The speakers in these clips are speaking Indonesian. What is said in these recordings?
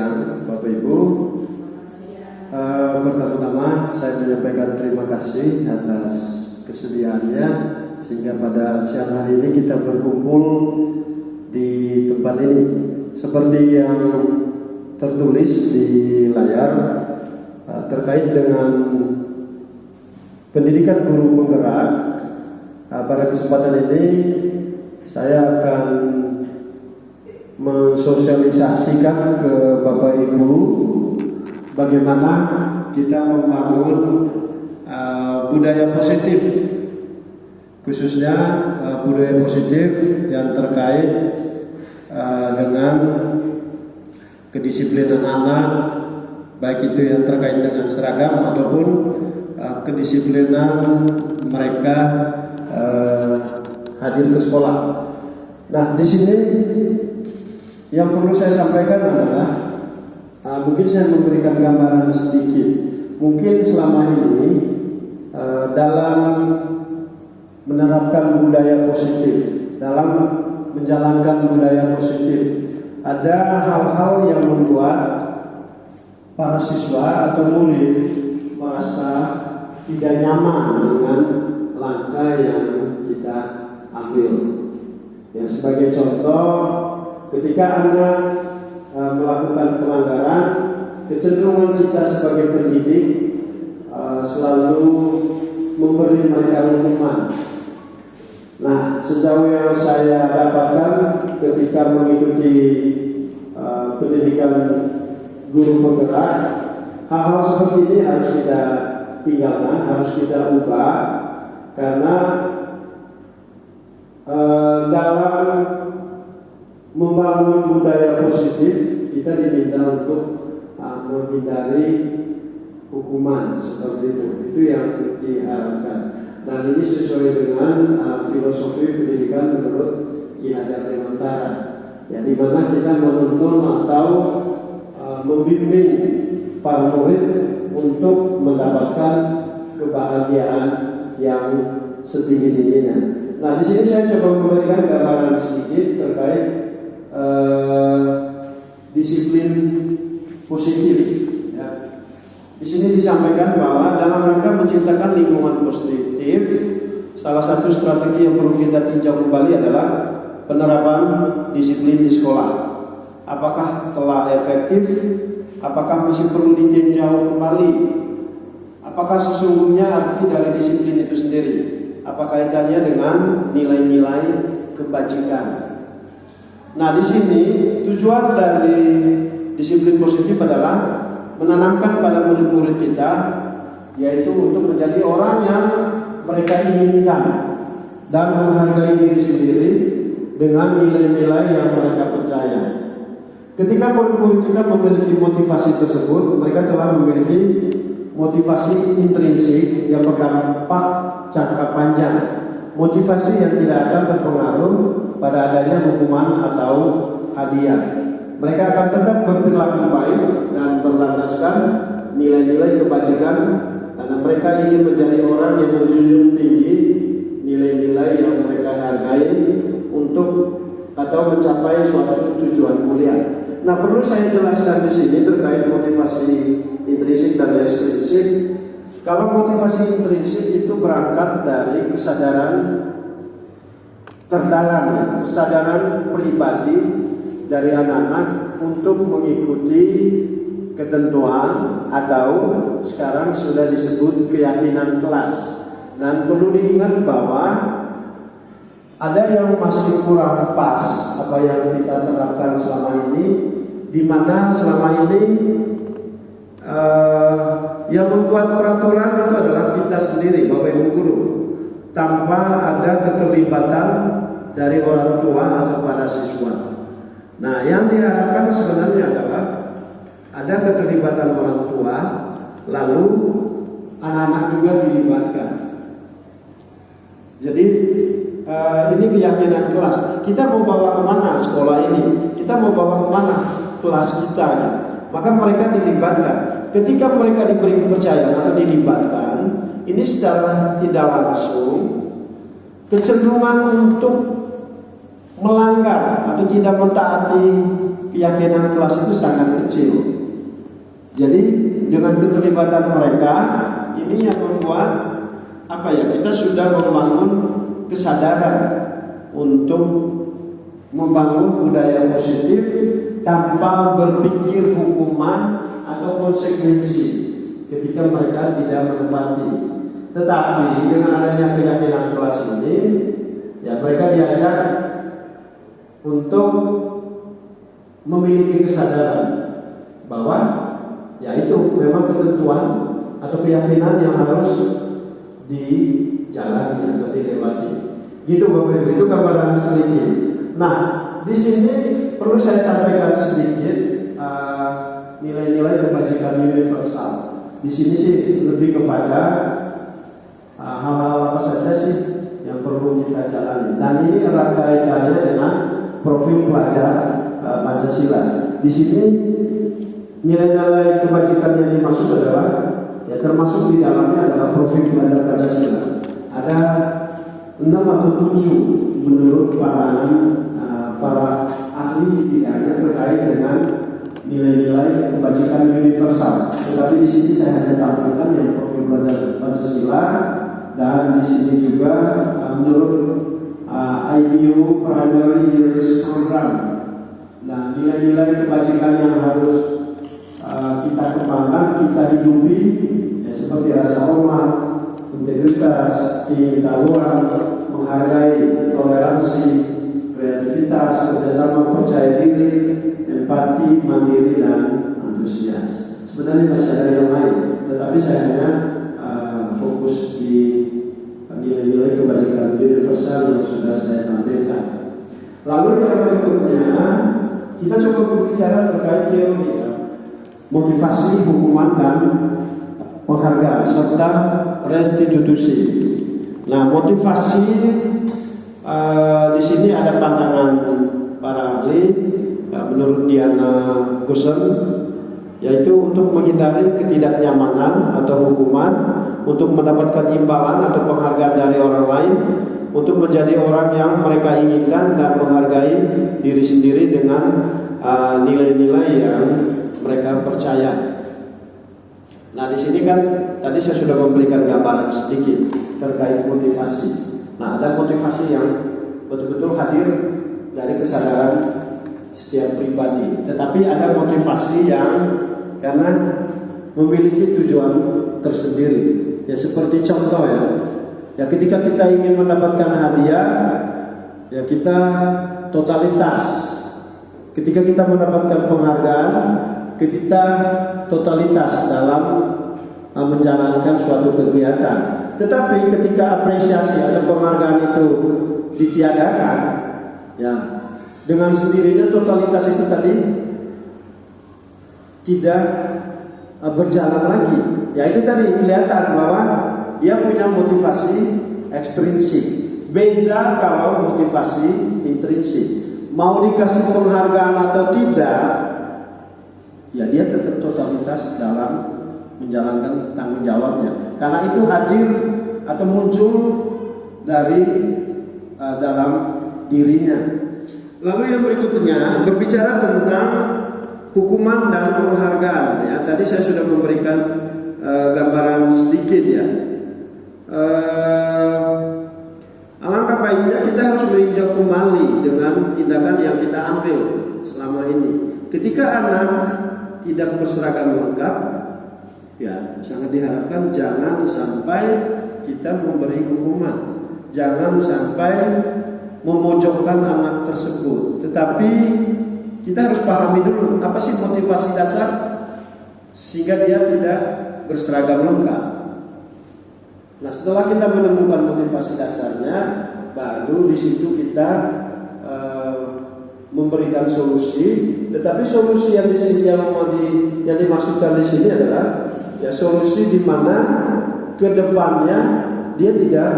siang Bapak Ibu. Pertama-tama saya menyampaikan terima kasih atas kesediaannya sehingga pada siang hari ini kita berkumpul di tempat ini. Seperti yang tertulis di layar terkait dengan pendidikan guru penggerak, pada kesempatan ini saya akan mensosialisasikan ke Bapak Ibu bagaimana kita membangun budaya positif, khususnya budaya positif yang terkait dengan kedisiplinan anak, baik itu yang terkait dengan seragam ataupun kedisiplinan mereka hadir ke sekolah. Nah, di sini yang perlu saya sampaikan adalah mungkin saya memberikan gambaran sedikit. Mungkin selama ini dalam menerapkan budaya positif, dalam menjalankan budaya positif, ada hal-hal yang membuat para siswa atau murid merasa tidak nyaman dengan langkah yang kita ambil. Ya, sebagai contoh, ketika Anda melakukan pelanggaran, kecenderungan kita sebagai pendidik selalu memberi mereka hukuman. Nah, sejauh yang saya dapatkan ketika mengikuti pendidikan guru penggerak, hal-hal seperti ini harus kita tinggalkan, harus kita ubah, karena dalam membangun budaya positif kita diminta untuk menghindari hukuman seperti itu. Itu yang diharapkan. Dan ini sesuai dengan filosofi pendidikan menurut Ki Hajar Dewantara, ya, di mana kita menuntun atau membimbing para murid untuk mendapatkan kebahagiaan yang setinggi-tingginya. Nah, di sini saya coba memberikan gambaran sedikit terkait disiplin positif. Ya. Di sini disampaikan bahwa dalam rangka menciptakan lingkungan positif, salah satu strategi yang perlu kita tinjau kembali adalah penerapan disiplin di sekolah. Apakah telah efektif? Apakah masih perlu ditinjau kembali? Apakah sesungguhnya arti dari disiplin itu sendiri? Apa kaitannya dengan nilai-nilai kebajikan? Nah, di sini tujuan dari disiplin positif adalah menanamkan pada murid-murid kita, yaitu untuk menjadi orang yang mereka inginkan dan menghargai diri sendiri dengan nilai-nilai yang mereka percaya. Ketika murid-murid kita memiliki motivasi tersebut, mereka telah memiliki motivasi intrinsik yang berdampak jangka panjang, motivasi yang tidak akan terpengaruh pada adanya hukuman atau hadiah. Mereka akan tetap berperilaku baik dan berlandaskan nilai-nilai kebajikan, karena mereka ingin menjadi orang yang menjunjung tinggi nilai-nilai yang mereka hargai untuk atau mencapai suatu tujuan mulia. Nah, perlu saya jelaskan di sini terkait motivasi intrinsik dan ekstrinsik. Kalau motivasi intrinsik itu berangkat dari kesadaran terdalam, kesadaran pribadi dari anak-anak untuk mengikuti ketentuan atau sekarang sudah disebut keyakinan kelas. Dan perlu diingat bahwa ada yang masih kurang pas apa yang kita terapkan selama ini, di mana selama ini yang membuat peraturan itu adalah kita sendiri, Bapak Ibu guru, tanpa ada keterlibatan dari orang tua atau para siswa. Nah, yang diharapkan sebenarnya adalah ada keterlibatan orang tua, lalu anak-anak juga dilibatkan. Jadi ini keyakinan kelas. Kita mau bawa kemana sekolah ini? Kita mau bawa kemana kelas kita? Maka mereka dilibatkan. Ketika mereka diberi kepercayaan atau dilibatkan, ini secara tidak langsung kecenderungan untuk melanggar atau tidak mentaati keyakinan kelas itu sangat kecil. Jadi dengan keterlibatan mereka ini yang membuat kita sudah membangun kesadaran untuk membangun budaya positif tanpa berpikir hukuman atau konsekuensi ketika mereka tidak menepati. Tetapi dengan adanya keyakinan kelas ini, ya mereka diajak untuk memiliki kesadaran bahwa ya itu memang ketentuan atau keyakinan yang harus dijalani atau dilewati. Gitu Bapak Ibu, itu gambaran sedikit. Nah, di sini perlu saya sampaikan sedikit nilai-nilai kebajikan universal. Di sini sih lebih kepada hal-hal apa saja sih yang perlu kita jalani. Dan ini erat kaitannya dengan profil pelajar Pancasila. Di sini nilai-nilai kebajikan yang dimaksud adalah ya termasuk di dalamnya adalah profil pelajar Pancasila. Ada 6 atau 7 menurut para ahli bidangnya terkait dengan nilai-nilai kebajikan universal. Tetapi di sini saya hanya tampilkan yang profil pelajar Pancasila, dan di sini juga menurut IBU Primary Years Program. Nah, nilai-nilai kebajikan yang harus kita kembangkan, kita hidupi, ya, seperti rasa hormat, integritas, pengetahuan, menghargai, toleransi, kreativitas, kerjasama, percaya diri, empati, mandiri, dan antusias. Sebenarnya masih ada yang lain, tetapi saya hanya fokus di nilai-nilai kebajikan universal yang sudah saya tampilkan. Lalu yang berikutnya kita coba berbicara terkait teori ya, motivasi, hukuman, dan penghargaan serta restitusi. Nah, motivasi di sini ada pandangan para ahli menurut Diana Gusen, yaitu untuk menghindari ketidaknyamanan atau hukuman, untuk mendapatkan imbalan atau penghargaan dari orang lain, untuk menjadi orang yang mereka inginkan dan menghargai diri sendiri dengan nilai-nilai yang mereka percaya. Nah, di sini kan tadi saya sudah memberikan gambaran sedikit terkait motivasi. Nah, ada motivasi yang betul-betul hadir dari kesadaran setiap pribadi. Tetapi ada motivasi yang karena memiliki tujuan tersendiri. Ya seperti contoh ya ketika kita ingin mendapatkan hadiah, ya kita totalitas. Ketika kita mendapatkan penghargaan, kita totalitas dalam menjalankan suatu kegiatan. Tetapi ketika apresiasi atau penghargaan itu ditiadakan, ya dengan sendirinya totalitas itu tadi tidak berjalan lagi. Ya itu tadi kelihatan bahwa dia punya motivasi ekstrinsik. Beda kalau motivasi intrinsik. Mau dikasih penghargaan atau tidak, ya dia tetap totalitas dalam menjalankan tanggung jawabnya. Karena itu hadir atau muncul dari dalam dirinya. Lalu yang berikutnya berbicara tentang hukuman dan penghargaan. Ya, tadi saya sudah memberikan gambaran sedikit ya. Alangkah baiknya kita harus meninjau kembali dengan tindakan yang kita ambil selama ini. Ketika anak tidak berseragam lengkap, ya sangat diharapkan jangan sampai kita memberi hukuman, jangan sampai memojokkan anak tersebut. Tetapi kita harus pahami dulu apa sih motivasi dasar sehingga dia tidak berseragam lengkap. Nah, setelah kita menemukan motivasi dasarnya, baru di situ kita memberikan solusi. Tetapi solusi yang di sini yang dimaksudkan di sini adalah ya solusi di mana kedepannya dia tidak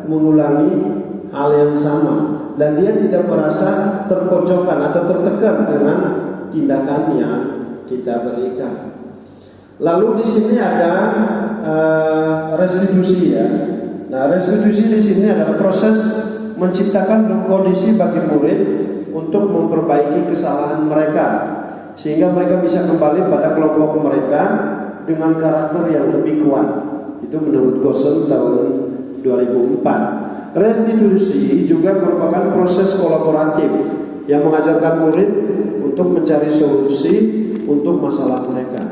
mengulangi hal yang sama dan dia tidak merasa terpojokkan atau tertekan dengan tindakan yang kita berikan. Lalu di sini ada restitusi ya. Nah, restitusi di sini adalah proses menciptakan kondisi bagi murid untuk memperbaiki kesalahan mereka, sehingga mereka bisa kembali pada kelompok mereka dengan karakter yang lebih kuat. Itu menurut Gosen tahun 2004. Restitusi juga merupakan proses kolaboratif yang mengajarkan murid untuk mencari solusi untuk masalah mereka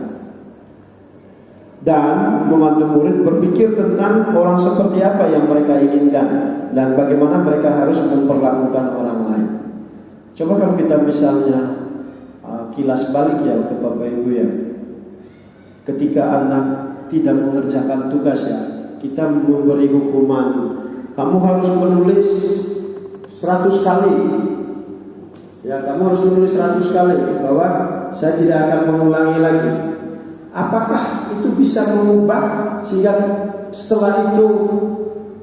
dan membantu murid berpikir tentang orang seperti apa yang mereka inginkan dan bagaimana mereka harus memperlakukan orang lain. Coba kalau kita misalnya kilas balik ya ke Bapak Ibu ya, ketika anak tidak mengerjakan tugas ya, kita memberi hukuman, kamu harus menulis 100 kali ya, kamu harus menulis 100 kali bahwa saya tidak akan mengulangi lagi. Apakah itu bisa mengubah sehingga setelah itu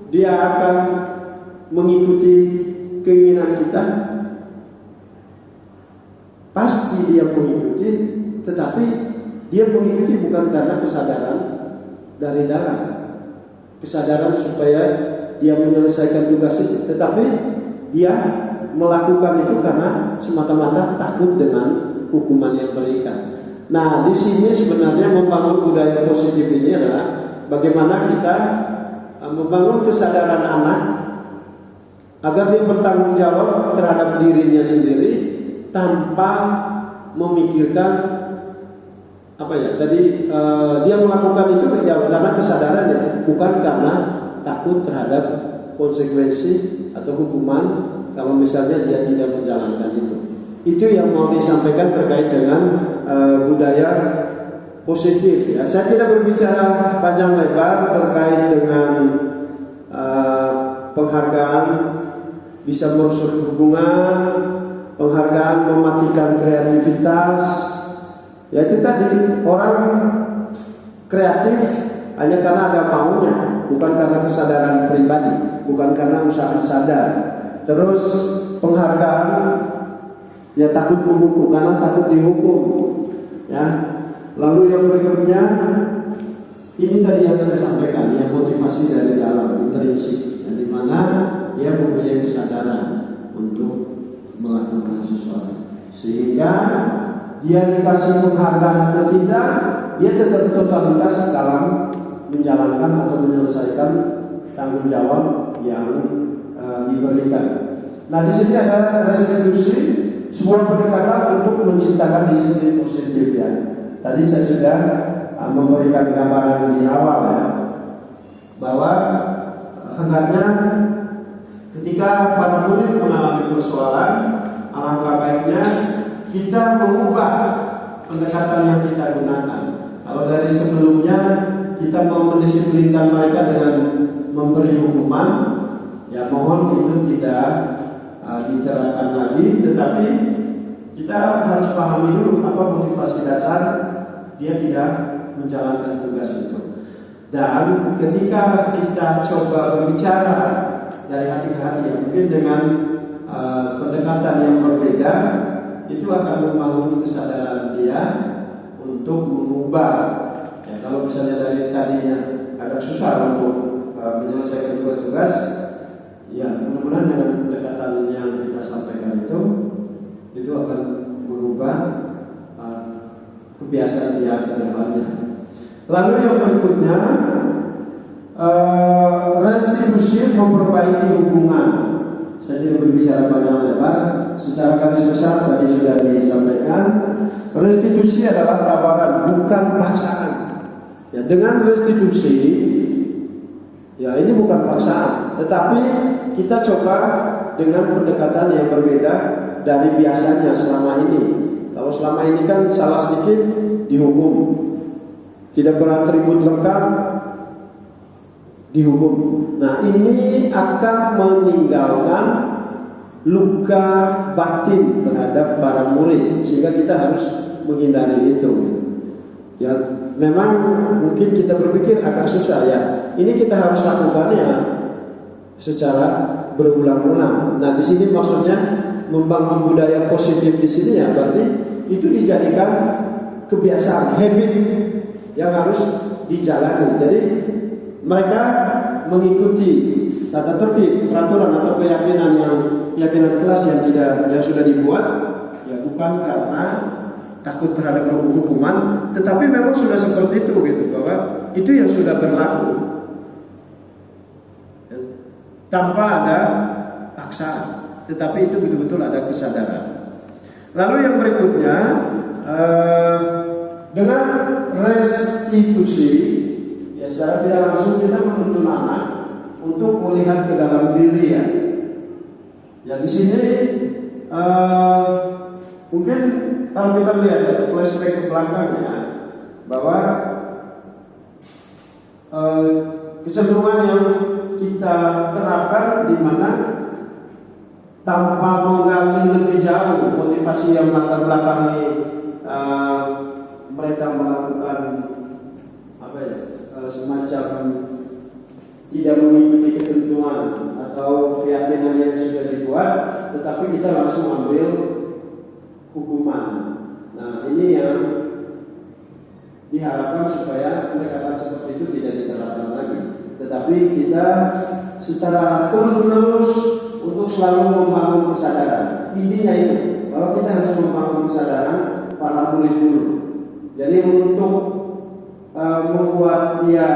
dia akan mengikuti keinginan kita? Pasti dia mengikuti, tetapi dia mengikuti bukan karena kesadaran dari dalam, kesadaran supaya dia menyelesaikan tugas itu, tetapi dia melakukan itu karena semata-mata takut dengan hukuman yang berikan. Nah, di sini sebenarnya membangun budaya positif ini adalah bagaimana kita membangun kesadaran anak agar dia bertanggung jawab terhadap dirinya sendiri tanpa memikirkan apa ya. Jadi dia melakukan itu ya karena kesadarannya, bukan karena takut terhadap konsekuensi atau hukuman kalau misalnya dia tidak menjalankan itu. Itu yang mau disampaikan terkait dengan budaya positif ya. Saya tidak berbicara panjang lebar terkait dengan penghargaan bisa merusak hubungan, penghargaan mematikan kreativitas. Ya itu tadi, orang kreatif hanya karena ada maunya, bukan karena kesadaran pribadi, bukan karena usaha sadar. Terus penghargaan ya takut menghukum karena takut dihukum ya. Lalu yang berikutnya ini tadi yang saya sampaikan, yang motivasi dari dalam intrinsik, ya, di mana dia mempunyai kesadaran untuk melakukan sesuatu sehingga dia dikasih penghargaan atau tidak, dia tetap totalitas dalam menjalankan atau menyelesaikan tanggung jawab yang diberikan. Nah di sini ada restitusi, sebuah pendekatan untuk menciptakan disiplin positif ya. Tadi saya sudah memberikan gambaran di awal ya, bahwa hendaknya ketika para murid mengalami persoalan, alangkah baiknya kita mengubah pendekatan yang kita gunakan. Kalau dari sebelumnya kita mau mendisiplinkan mereka dengan memberi hukuman, ya mohon itu tidak diterapkan lagi, tetapi kita harus pahami dulu apa motivasi dasar dia tidak menjalankan tugas itu. Dan ketika kita coba berbicara dari hati ke hati, ya, mungkin dengan pendekatan yang berbeda, itu akan membangun kesadaran dia untuk mengubah. Ya, kalau misalnya dari tadinya agak susah untuk menyelesaikan tugas-tugas, ya mudah-mudahan dengan pendekatan yang kita sampaikan itu akan merubah kebiasaan dia ke depannya. Lalu yang berikutnya, restitusi memperbaiki hubungan. Saya tidak berbicara panjang lebar, secara garis besar tadi sudah disampaikan. Restitusi adalah tawaran, bukan paksaan. Ya, dengan restitusi, ya ini bukan paksaan, tetapi kita coba dengan pendekatan yang berbeda dari biasanya selama ini. Kalau selama ini kan salah sedikit dihukum, tidak beratribut lengkap dihukum. Nah ini akan meninggalkan luka batin terhadap para murid, sehingga kita harus menghindari itu. Ya memang mungkin kita berpikir agak susah ya. Ini kita harus lakukannya secara berulang-ulang. Nah di sini maksudnya membangun budaya positif di sini ya, berarti itu dijadikan kebiasaan, habit yang harus dijalani. Jadi mereka mengikuti tata tertib, peraturan atau keyakinan kelas yang sudah dibuat, ya bukan karena takut terhadap hukuman, tetapi memang sudah seperti itu gitu, bahwa itu yang sudah berlaku tanpa ada paksaan, tetapi itu betul-betul ada kesadaran. Lalu yang berikutnya, dengan restitusi, ya secara tidak langsung kita menuntun anak untuk melihat ke dalam diri ya. Ya di sini mungkin kalau kita lihat flashback ke belakangnya, bahwa kecenderungan yang kita terapkan di mana tanpa menggali lebih jauh motivasi yang latar belakangi mereka melakukan semacam tidak mengikuti ketentuan atau keyakinan yang sudah dibuat, tetapi kita langsung ambil hukuman. Nah ini yang diharapkan supaya pendekatan seperti itu tidak diterapkan lagi, tetapi kita secara terus-menerus untuk selalu membangun kesadaran. Intinya itu, bahwa kita harus membangun kesadaran para murid dulu. Jadi untuk membuat dia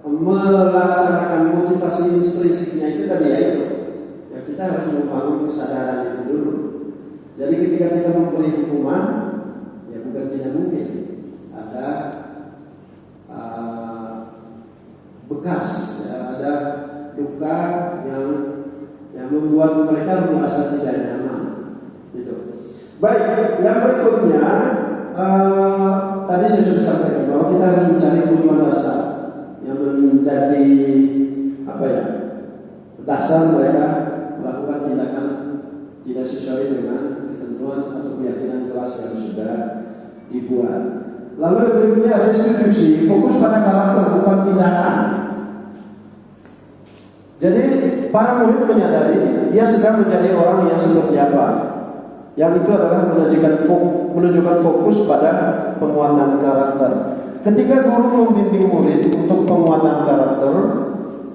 melaksanakan motivasi intrinsiknya itu tadi ya itu, ya kita harus membangun kesadaran itu dulu. Jadi ketika kita memberi hukuman, ya bukan tidak mungkin ada bekas, ya, ada duka yang membuat mereka merasa tidak nyaman. Gitu. Baik, yang berikutnya tadi saya sudah sampaikan bahwa kita harus mencari tujuan dasar yang menjadi dasar mereka melakukan tindakan tidak sesuai dengan ketentuan atau keyakinan kelas yang sudah dibuat. Lalu yang berikutnya restitusi, fokus pada karakter bukan tindakan. Jadi para murid menyadari dia sedang menjadi orang yang seperti apa. Yang itu adalah menunjukkan fokus pada penguatan karakter. Ketika guru membimbing murid untuk penguatan karakter,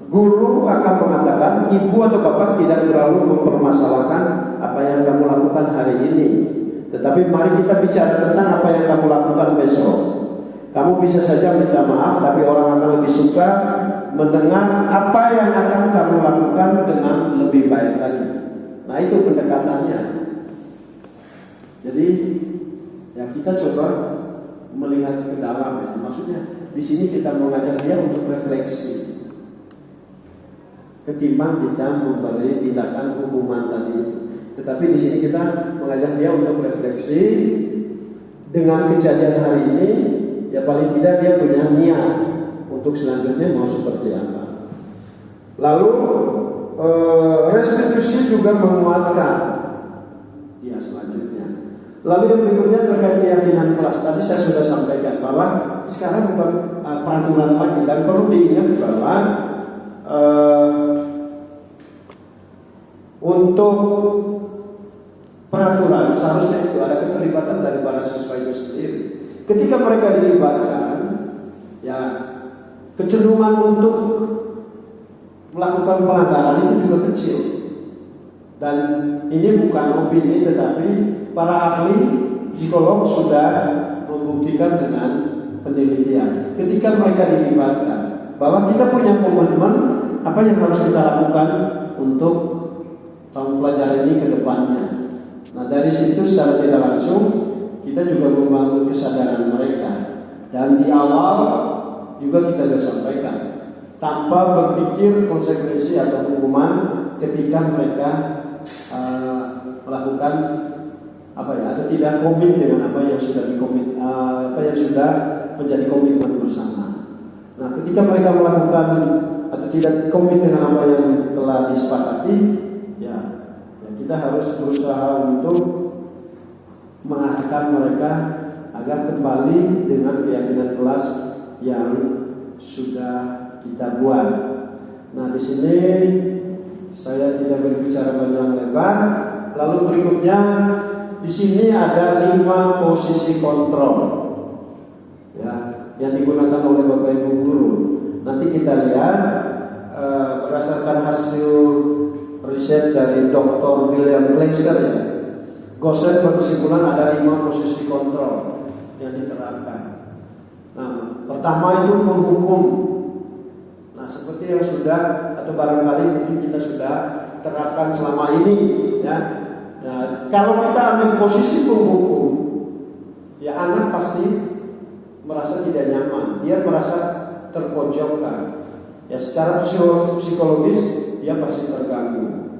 guru akan mengatakan, ibu atau bapak tidak terlalu mempermasalahkan apa yang kamu lakukan hari ini, tetapi mari kita bicara tentang apa yang kamu lakukan besok. Kamu bisa saja minta maaf, tapi orang akan lebih suka mendengar apa yang akan kamu lakukan dengan lebih baik lagi. Nah itu pendekatannya. Jadi ya kita coba melihat ke dalam ya. Maksudnya di sini kita mengajak dia untuk refleksi, ketimbang kita memberi tindakan hukuman tadi itu. Tetapi di sini kita mengajak dia untuk refleksi dengan kejadian hari ini. Ya paling tidak dia punya niat untuk selanjutnya mau seperti apa. Lalu restitusi juga menguatkan dia selanjutnya. Lalu yang berikutnya terkait keyakinan kelas. Tadi saya sudah sampaikan bahwa sekarang bukan peraturan lagi, dan perlu diingat bahwa untuk peraturan seharusnya itu ada keterlibatan dari para siswa itu sendiri. Ketika mereka dilibatkan, ya kecenderungan untuk melakukan pelanggaran itu juga kecil. Dan ini bukan opini, tetapi para ahli psikolog sudah membuktikan dengan penelitian. Ketika mereka dilibatkan, bahwa kita punya komitmen apa yang harus kita lakukan untuk tahun pelajaran ini ke depannya. Nah dari situ secara tidak langsung kita juga membangun kesadaran mereka. Dan di awal juga kita sudah sampaikan, tanpa berpikir konsekuensi atau hukuman ketika mereka melakukan atau tidak komit dengan apa yang sudah menjadi komitmen bersama. Nah, ketika mereka melakukan atau tidak komit dengan apa yang telah disepakati, ya kita harus berusaha untuk mengarahkan mereka agar kembali dengan keyakinan kelas yang sudah kita buat. Nah, di sini saya tidak berbicara panjang lebar. Lalu berikutnya di sini ada 5 posisi kontrol, ya, yang digunakan oleh Bapak Ibu guru. Nanti kita lihat berdasarkan hasil riset dari Dr. William Glasser ya, Gosset berkesimpulan ada 5 posisi kontrol yang diterapkan. Nah, pertama itu penghukum. Nah, seperti yang sudah atau barangkali mungkin kita sudah terapkan selama ini ya. Nah, kalau kita ambil posisi penghukum, ya anak pasti merasa tidak nyaman, dia merasa terpojokkan. Ya secara psikologis dia pasti terganggu.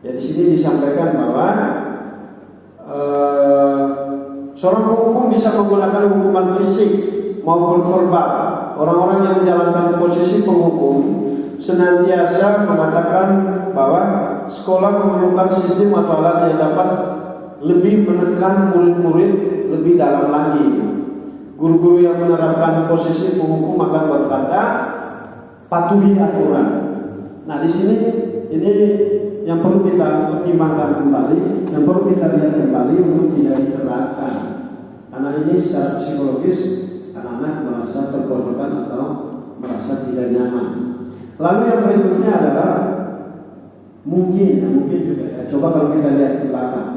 Ya di sini disampaikan bahwa seorang penghukum bisa menggunakan hukuman fisik maupun verbal. Orang-orang yang menjalankan posisi penghukum senantiasa mengatakan bahwa sekolah memerlukan sistem atau alat yang dapat lebih menekan murid-murid lebih dalam lagi. Guru-guru yang menerapkan posisi penghukum akan berkata, patuhi aturan. Nah di sini ini yang perlu kita pertimbangkan kembali, yang perlu kita lihat kembali untuk tidak diterapkan. Karena ini secara psikologis anak-anak merasa terpojokkan atau merasa tidak nyaman. Lalu yang berikutnya adalah mungkin juga ya. Coba kalau kita lihat ke belakang,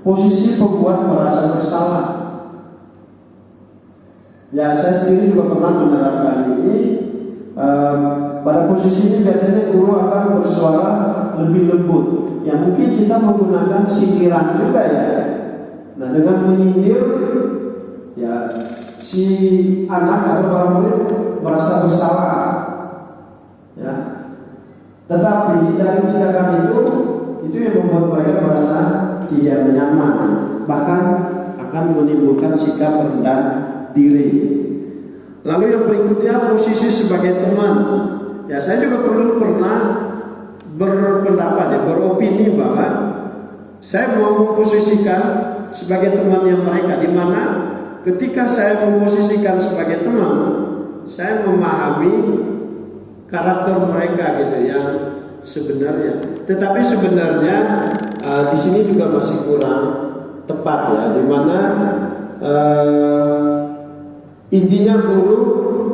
posisi pembuat merasa bersalah. Ya saya sendiri juga pernah menerapkan ini. Pada posisi ini biasanya guru akan bersuara lebih lembut. Ya mungkin kita menggunakan sindiran juga ya. Nah dengan menyindir ya si anak atau para murid merasa bersalah. Ya. Tetapi dari tindakan itu yang membuat mereka merasa tidak nyaman, bahkan akan menimbulkan sikap rendah diri. Lalu yang berikutnya posisi sebagai teman. Ya saya juga pernah berpendapat ya, beropini bahwa saya mau memposisikan sebagai temannya mereka, di mana ketika saya memposisikan sebagai teman, saya memahami karakter mereka gitu yang sebenarnya. Tetapi sebenarnya di sini juga masih kurang tepat ya, di mana intinya guru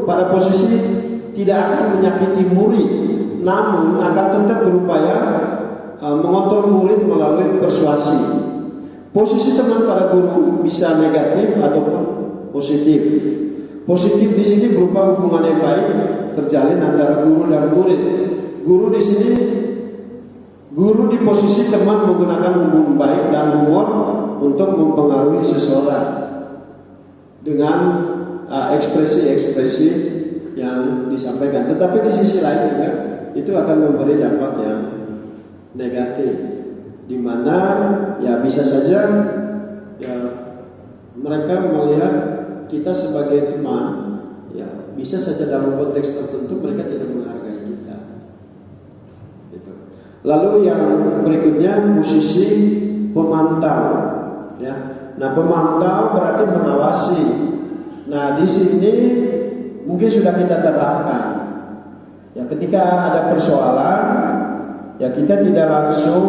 pada posisi tidak akan menyakiti murid, namun akan tetap berupaya mengontrol murid melalui persuasi. Posisi teman pada guru bisa negatif ataupun positif. Positif di sini berupa hubungan yang baik terjalin antara guru dan murid. Guru di posisi teman menggunakan hubungan baik dan humor untuk mempengaruhi seseorang dengan ekspresi-ekspresi yang disampaikan. Tetapi di sisi lain juga itu akan memberi dampak yang negatif, di mana ya bisa saja ya mereka melihat kita sebagai teman, ya bisa saja dalam konteks tertentu mereka tidak menghargai kita. Gitu. Lalu yang berikutnya posisi pemantau, ya. Nah pemantau berarti mengawasi. Nah di sini mungkin sudah kita terapkan. Ya ketika ada persoalan, ya kita tidak langsung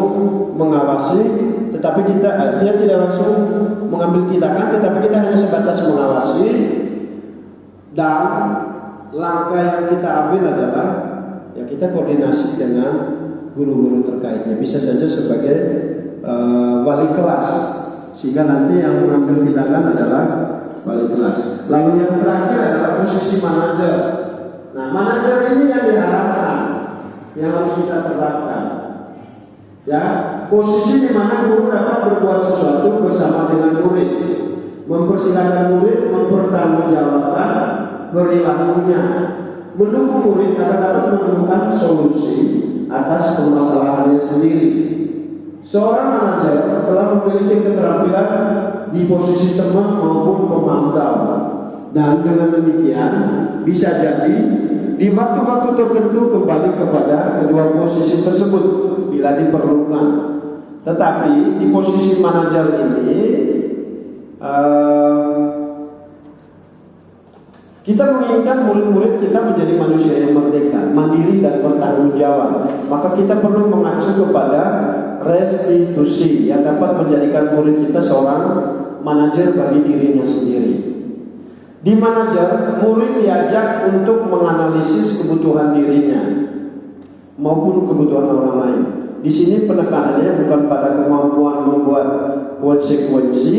mengawasi, tetapi kita tidak langsung mengambil tindakan, tetapi kita hanya sebatas mengawasi. Dan langkah yang kita ambil adalah ya kita koordinasi dengan guru-guru terkaitnya, bisa saja sebagai wali kelas, sehingga nanti yang mengambil tindakan adalah wali kelas. Lalu yang terakhir adalah posisi manajer. Nah manajer ini yang diharapkan, yang harus kita terapkan. Ya, posisi di mana guru dapat berbuat sesuatu bersama dengan murid, mempersilahkan murid mempertanggungjawabkan perilakunya, mendukung murid agar dapat menemukan solusi atas permasalahannya sendiri. Seorang manajer telah memiliki keterampilan di posisi teman maupun pemantau, dan dengan demikian bisa jadi di waktu-waktu tertentu kembali kepada kedua posisi tersebut bila diperlukan. Tetapi di posisi manajer ini kita menginginkan murid-murid kita menjadi manusia yang merdeka, mandiri dan bertanggung jawab. Maka kita perlu mengacu kepada restitusi yang dapat menjadikan murid kita seorang manajer bagi dirinya sendiri. Di manajer, murid diajak untuk menganalisis kebutuhan dirinya. maupun kebutuhan orang lain. Di sini penekanannya bukan pada kemampuan membuat konsekuensi,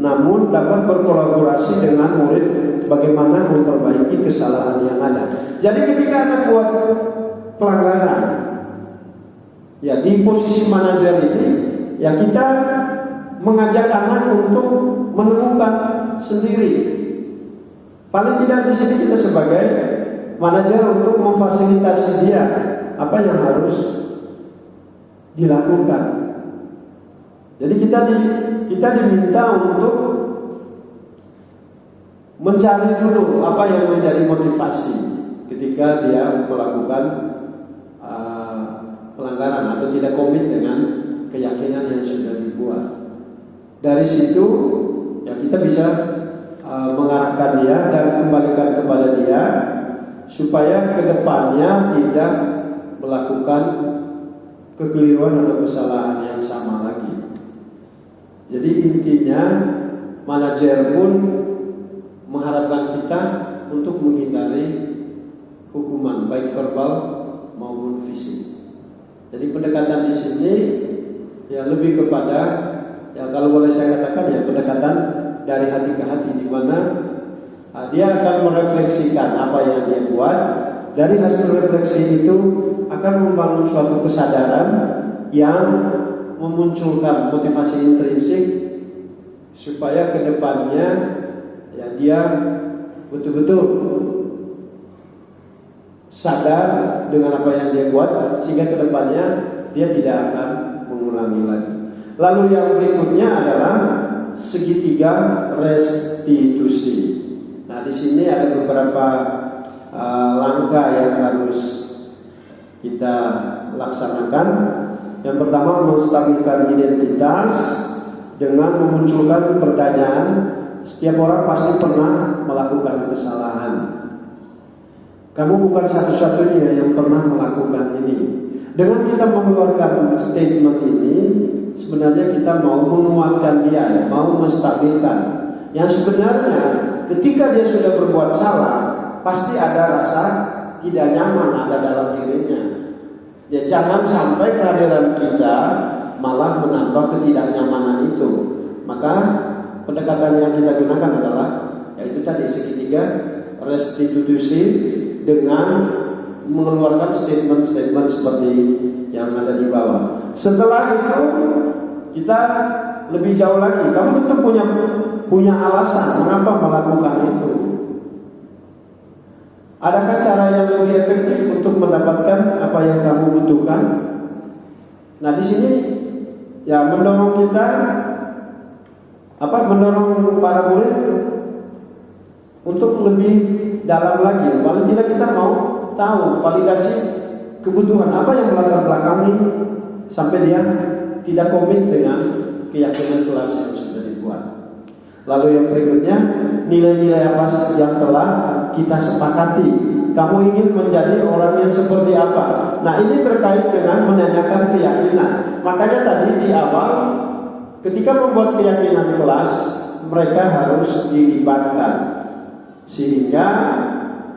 namun dapat berkolaborasi dengan murid bagaimana memperbaiki kesalahan yang ada. Jadi ketika anak buat pelanggaran, ya di posisi manajer ini, ya kita mengajak anak untuk menemukan sendiri. Paling tidak di sini kita sebagai manajer untuk memfasilitasi dia apa yang harus dilakukan. Jadi kita diminta untuk mencari dulu apa yang menjadi motivasi ketika dia melakukan pelanggaran atau tidak komit dengan keyakinan yang sudah dibuat. Dari situ ya kita bisa mengarahkan dia dan kembalikan kepada dia supaya kedepannya tidak melakukan kekeliruan atau kesalahan yang sama lagi. Jadi intinya manajer pun mengharapkan kita untuk menghindari hukuman baik verbal maupun fisik. Jadi pendekatan di sini ya lebih kepada ya kalau boleh saya katakan ya pendekatan dari hati ke hati, di mana dia akan merefleksikan apa yang dia buat. Dari hasil refleksi itu akan membangun suatu kesadaran yang memunculkan motivasi intrinsik supaya kedepannya ya dia betul-betul sadar dengan apa yang dia buat, sehingga kedepannya dia tidak akan mengulangi lagi. Lalu yang berikutnya adalah segitiga restitusi. Nah, di sini ada beberapa langkah yang harus kita laksanakan. Yang pertama, menstabilkan identitas dengan memunculkan pertanyaan. Setiap orang pasti pernah melakukan kesalahan. Kamu bukan satu-satunya yang pernah melakukan ini. Dengan kita mengeluarkan statement ini, sebenarnya kita mau menguatkan dia, mau menstabilkan. Yang sebenarnya ketika dia sudah berbuat salah, pasti ada rasa tidak nyaman ada dalam dirinya. Ya jangan sampai kehadiran kita malah menambah ketidaknyamanan itu. Maka pendekatan yang kita gunakan adalah yaitu tadi segitiga restitusi dengan mengeluarkan statement-statement seperti yang ada di bawah. Setelah itu kita lebih jauh lagi. Kamu tentu punya alasan mengapa melakukan itu. Adakah cara yang lebih efektif untuk mendapatkan apa yang kamu butuhkan? Nah, di sini ya mendorong kita mendorong para murid untuk lebih dalam lagi. Paling tidak kita mau tahu validasi kebutuhan apa yang melatar belakangi sampai dia tidak komit dengan keyakinan kelas yang sudah dibuat. Lalu yang berikutnya, nilai-nilai apa yang telah kita sepakati. Kamu ingin menjadi orang yang seperti apa? Nah, ini terkait dengan menanyakan keyakinan. Makanya tadi di awal, ketika membuat keyakinan kelas, mereka harus dilibatkan sehingga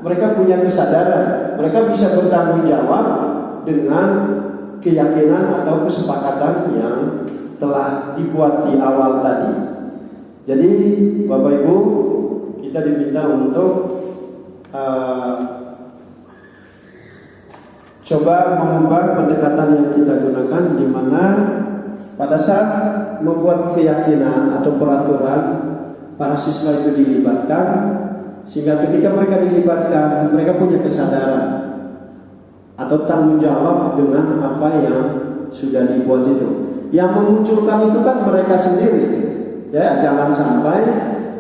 mereka punya kesadaran, mereka bisa bertanggung jawab dengan keyakinan atau kesepakatan yang telah dibuat di awal tadi. Jadi Bapak Ibu, kita diminta untuk coba mengubah pendekatan yang kita gunakan, di mana pada saat membuat keyakinan atau peraturan, para siswa itu dilibatkan, sehingga ketika mereka dilibatkan, mereka punya kesadaran atau tanggung jawab dengan apa yang sudah dibuat itu. Yang memunculkan itu kan mereka sendiri. Ya, jangan sampai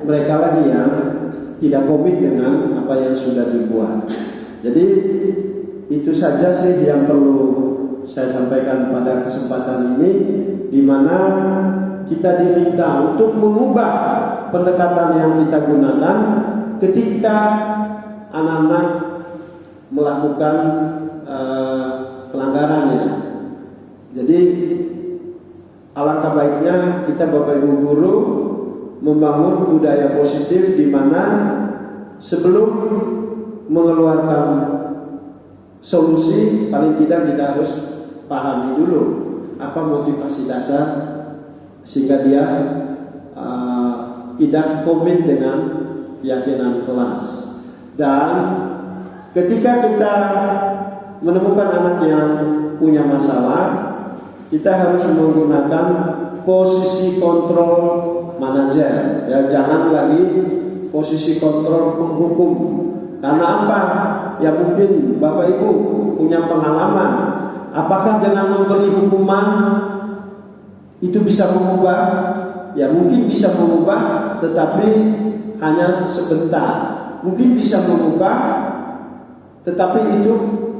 mereka lagi yang tidak komit dengan apa yang sudah dibuat. Jadi itu saja sih yang perlu saya sampaikan pada kesempatan ini, di mana kita diminta untuk mengubah pendekatan yang kita gunakan ketika anak-anak melakukan pelanggarannya. Jadi alangkah baiknya kita Bapak Ibu guru membangun budaya positif, di mana sebelum mengeluarkan solusi, paling tidak kita harus pahami dulu apa motivasi dasar sehingga dia tidak komit dengan keyakinan kelas. Dan ketika kita menemukan anak yang punya masalah, kita harus menggunakan posisi kontrol manajer, ya, jangan lagi posisi kontrol penghukum. Karena apa? Ya mungkin Bapak Ibu punya pengalaman, apakah dengan memberi hukuman itu bisa mengubah? Ya mungkin bisa mengubah, tetapi hanya sebentar. Mungkin bisa mengubah, tetapi itu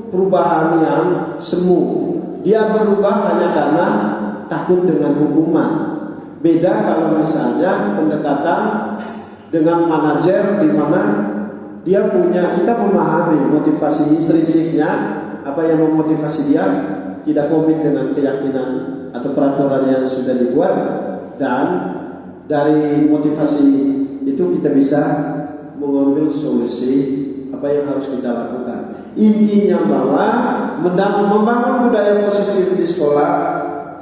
perubahan yang semu. Dia berubah hanya karena takut dengan hukuman. Beda kalau misalnya pendekatan dengan manajer, di mana dia punya, kita memahami motivasi intrinsiknya, apa yang memotivasi dia tidak komit dengan keyakinan atau peraturan yang sudah dibuat, dan dari motivasi itu kita bisa mengambil solusi apa yang harus kita lakukan. Intinya bahwa membangun budaya positif di sekolah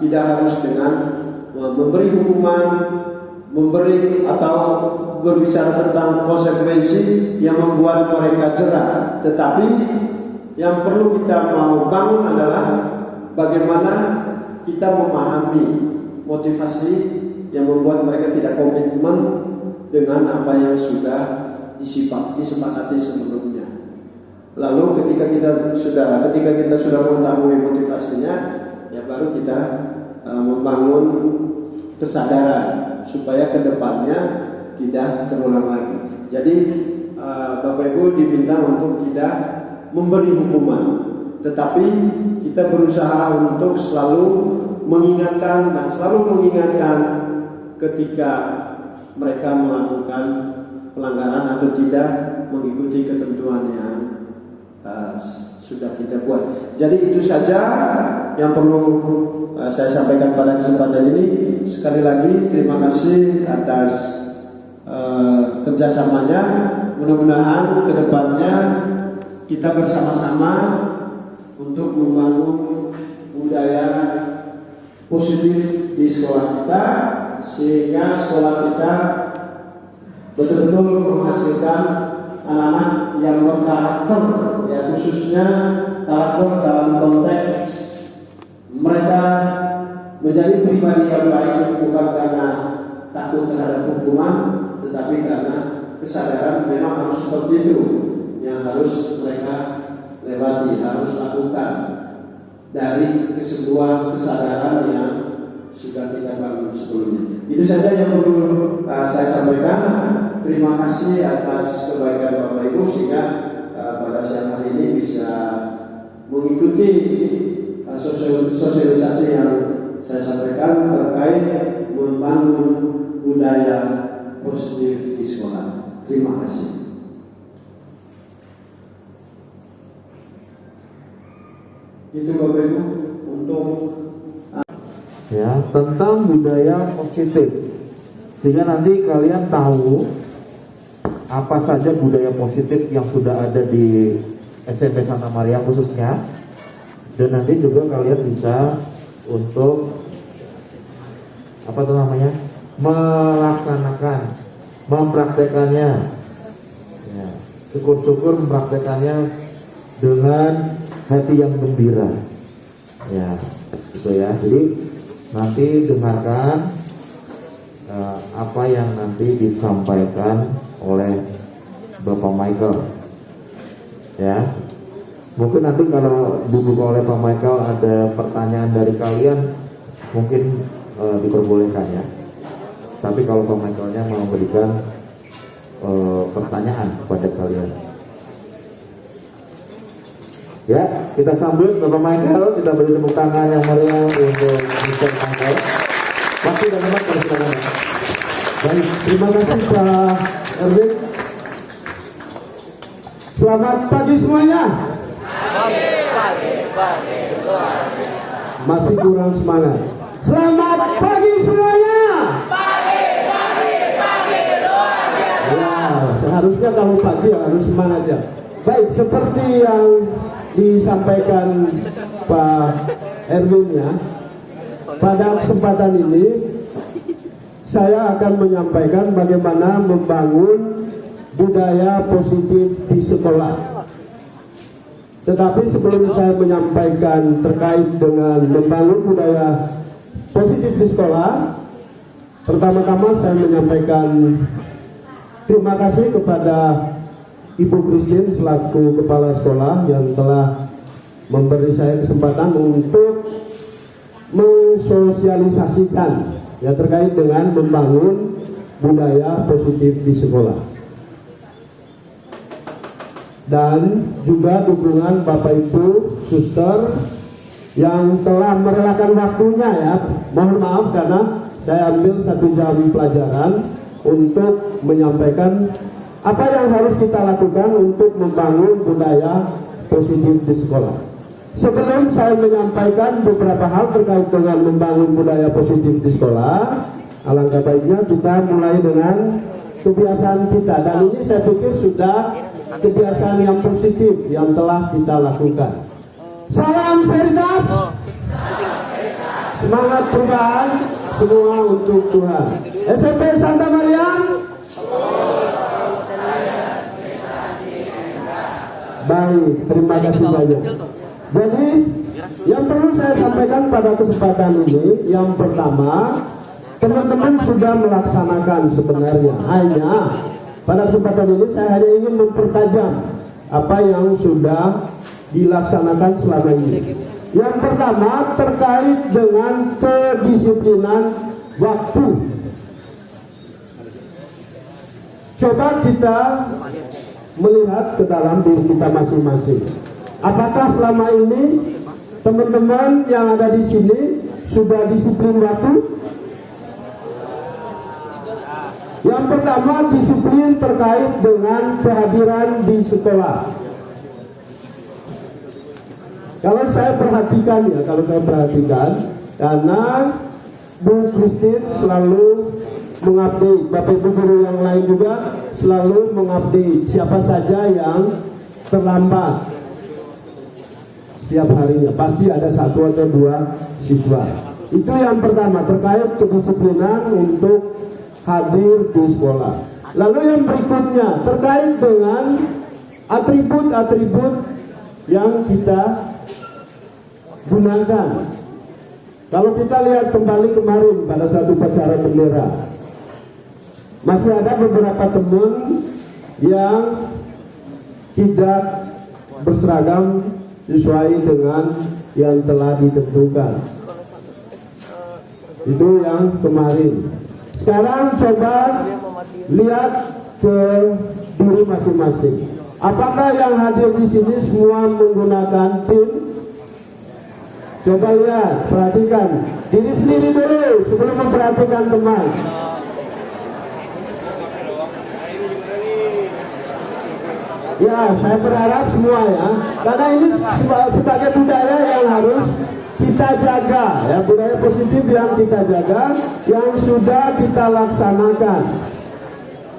tidak harus dengan memberi hukuman, memberi atau berbicara tentang konsekuensi yang membuat mereka jerah. Tetapi yang perlu kita mau bangun adalah bagaimana kita memahami motivasi yang membuat mereka tidak komitmen dengan apa yang sudah disepakati sebelumnya. Lalu ketika kita sudah mengetahui motivasinya, ya baru kita membangun kesadaran supaya kedepannya tidak terulang lagi. Jadi Bapak Ibu diminta untuk tidak memberi hukuman, tetapi kita berusaha untuk selalu mengingatkan dan selalu mengingatkan ketika mereka melakukan pelanggaran atau tidak mengikuti ketentuan yang sudah kita buat. Jadi itu saja yang perlu saya sampaikan pada kesempatan ini. Sekali lagi terima kasih atas kerjasamanya. Mudah-mudahan kedepannya kita bersama-sama untuk membangun budaya positif di sekolah kita, sehingga sekolah kita betul-betul menghasilkan anak-anak yang berkarakter, ya khususnya karakter dalam konteks mereka menjadi pribadi yang baik, bukan karena takut terhadap hukuman, tetapi karena kesadaran memang harus seperti itu yang harus mereka lewati, harus lakukan dari sebuah kesadaran yang sudah kita bangun sebelumnya. Itu saja yang perlu saya sampaikan. Terima kasih atas kebaikan Bapak Ibu sehingga pada siang hari ini bisa mengikuti sosialisasi yang saya sampaikan terkait membangun budaya positif di sekolah. Terima kasih. Itu Bapak Ibu untuk ya tentang budaya positif, sehingga nanti kalian tahu apa saja budaya positif yang sudah ada di SMP Santa Maria khususnya, dan nanti juga kalian bisa untuk apa tuh namanya melaksanakan, mempraktekannya. Ya, syukur-syukur mempraktekannya dengan hati yang gembira. Ya, gitu ya. Jadi nanti dengarkan apa yang nanti disampaikan oleh Bapak Michael. Ya, mungkin nanti kalau dibuka oleh Pak Michael ada pertanyaan dari kalian, mungkin diperbolehkan ya. Tapi kalau Pak Michaelnya mau memberikan pertanyaan kepada kalian, ya kita sambut Bapak Michael, kita beri tepuk tangan yang meriah untuk Mr. Michael. Pasti dan teman persilakan. Baik, terima kasih Pak Erwin. Selamat pagi semuanya. Masih kurang semangat. Selamat pagi semuanya. Ya, seharusnya kalau pagi harus semangat ya. Baik, seperti yang disampaikan Pak Erwin ya, pada kesempatan ini saya akan menyampaikan bagaimana membangun budaya positif di sekolah. Tetapi sebelum saya menyampaikan terkait dengan membangun budaya positif di sekolah, pertama-tama saya menyampaikan terima kasih kepada Ibu Christine selaku kepala sekolah yang telah memberi saya kesempatan untuk mensosialisasikan ya terkait dengan membangun budaya positif di sekolah. Dan juga dukungan Bapak Ibu Suster yang telah merelakan waktunya ya. Mohon maaf karena saya ambil 1 jam pelajaran untuk menyampaikan apa yang harus kita lakukan untuk membangun budaya positif di sekolah. Sebelum saya menyampaikan beberapa hal terkait dengan membangun budaya positif di sekolah, alangkah baiknya kita mulai dengan kebiasaan kita. Dan ini saya pikir sudah kebiasaan yang positif yang telah kita lakukan. Salam Veritas, semangat perubahan, semua untuk Tuhan. SMP Santa Maria. Baik, terima kasih banyak. Jadi yang perlu saya sampaikan pada kesempatan ini, yang pertama, teman-teman sudah melaksanakan sebenarnya. Hanya pada kesempatan ini saya hanya ingin mempertajam apa yang sudah dilaksanakan selama ini. Yang pertama terkait dengan kedisiplinan waktu. Coba kita melihat ke dalam diri kita masing-masing. Apakah selama ini teman-teman yang ada di sini sudah disiplin waktu? Yang pertama, disiplin terkait dengan kehadiran di sekolah. Kalau saya perhatikan ya, karena Bu Christine selalu mengupdate, Bapak Ibu guru yang lain juga selalu mengupdate siapa saja yang terlambat setiap harinya. Pasti ada 1 atau 2 siswa. Itu yang pertama terkait kedisiplinan untuk hadir di sekolah. Lalu yang berikutnya terkait dengan atribut-atribut yang kita gunakan. Kalau kita lihat kembali kemarin pada satu upacara bendera, masih ada beberapa teman yang tidak berseragam sesuai dengan yang telah ditentukan. Itu yang kemarin. Sekarang coba lihat ke diri masing-masing. Apakah yang hadir di sini semua menggunakan PIN? Coba lihat, perhatikan diri sendiri dulu sebelum memperhatikan teman. Ya, saya berharap semua ya, karena ini sebagai budaya yang harus kita jaga, ya, budaya positif yang kita jaga, yang sudah kita laksanakan.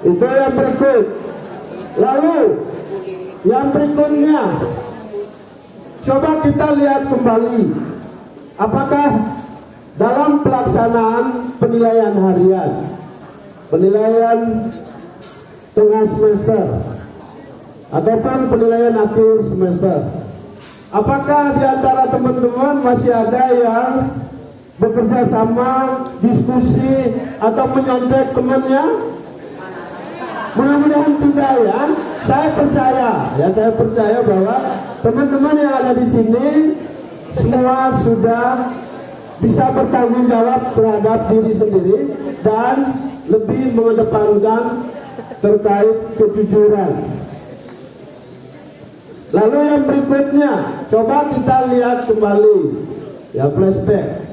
Itu yang berikut. Lalu yang berikutnya, coba kita lihat kembali, apakah dalam pelaksanaan penilaian harian, penilaian tengah semester, ataupun penilaian akhir semester, apakah di antara teman-teman masih ada yang bekerja sama, diskusi, atau menyontek temannya? Mudah-mudahan tidak ya. Saya percaya bahwa teman-teman yang ada di sini semua sudah bisa bertanggung jawab terhadap diri sendiri dan lebih mengedepankan terkait kejujuran. Lalu yang berikutnya, coba kita lihat kembali, ya, flashback.